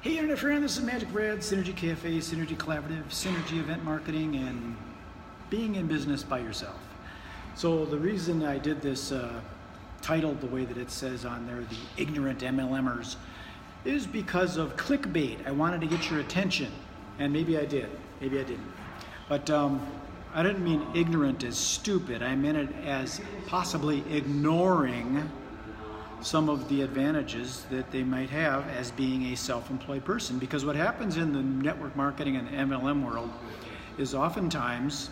Hey Internet friend, this is MagicBrad, Synergy Cafe, Synergy Collaborative, Synergy Event Marketing, and being in business by yourself. So the reason I did this titled the way that it says on there, the ignorant MLMers, is because of clickbait. I wanted to get your attention, and maybe I did, maybe I didn't. But I didn't mean ignorant as stupid. I meant it as possibly ignoring some of the advantages that they might have as being a self-employed person. Because what happens in the network marketing and the MLM world is oftentimes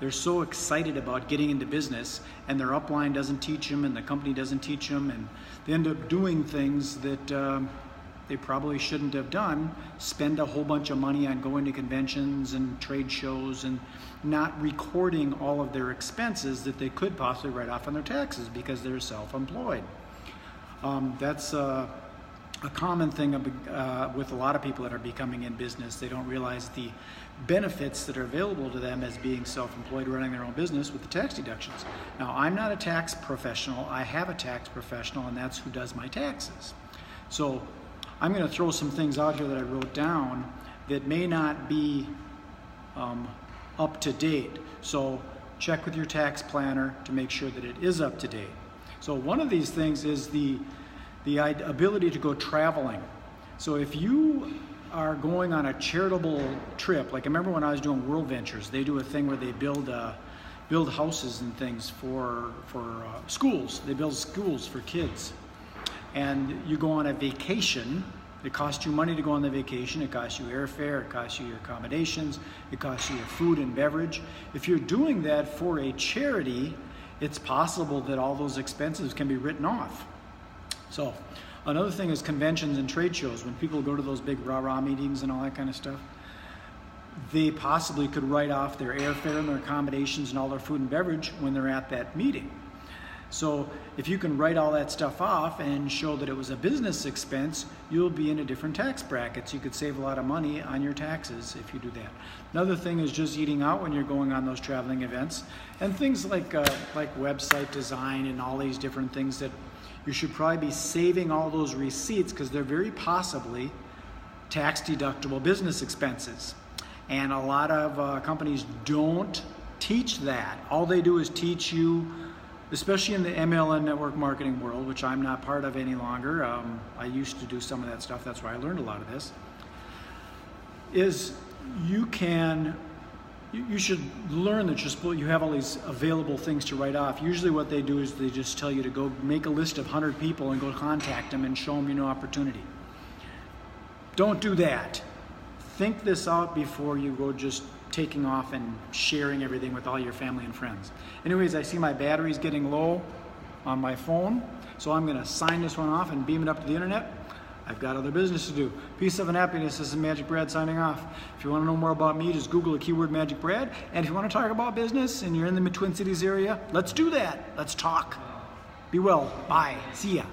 they're so excited about getting into business and their upline doesn't teach them and the company doesn't teach them, and they end up doing things that they probably shouldn't have done, spend a whole bunch of money on going to conventions and trade shows and not recording all of their expenses that they could possibly write off on their taxes because they're self-employed. That's a common thing with a lot of people that are becoming in business. They don't realize the benefits that are available to them as being self-employed, running their own business with the tax deductions. Now, I'm not a tax professional. I have a tax professional, and that's who does my taxes. So I'm going to throw some things out here that I wrote down that may not be up to date. So check with your tax planner to make sure that it is up to date. So one of these things is the ability to go traveling. So if you are going on a charitable trip, like I remember when I was doing World Ventures, they do a thing where they build houses and things for schools. They build schools for kids. And you go on a vacation. It costs you money to go on the vacation. It costs you airfare. It costs you your accommodations. It costs you your food and beverage. If you're doing that for a charity, it's possible that all those expenses can be written off. So another thing is conventions and trade shows. When people go to those big rah-rah meetings and all that kind of stuff, they possibly could write off their airfare and their accommodations and all their food and beverage when they're at that meeting. So if you can write all that stuff off and show that it was a business expense, you'll be in a different tax bracket. So you could save a lot of money on your taxes if you do that. Another thing is just eating out when you're going on those traveling events, and things like website design and all these different things that you should probably be saving all those receipts because they're very possibly tax deductible business expenses. And a lot of companies don't teach that. All they do is teach you, especially in the MLM network marketing world, which I'm not part of any longer. I used to do some of that stuff. That's where I learned a lot of this. Is you should learn that you have all these available things to write off. Usually what they do is they just tell you to go make a list of 100 people and go contact them and show them your new opportunity. Don't do that. Think this out before you go just taking off and sharing everything with all your family and friends. Anyways, I see my battery's getting low on my phone, so I'm gonna sign this one off and beam it up to the internet. I've got other business to do. Peace, love, and happiness. This is MagicBrad signing off. If you want to know more about me, just Google the keyword MagicBrad. And if you want to talk about business and you're in the Twin Cities area, let's do that. Let's talk. Be well. Bye. See ya.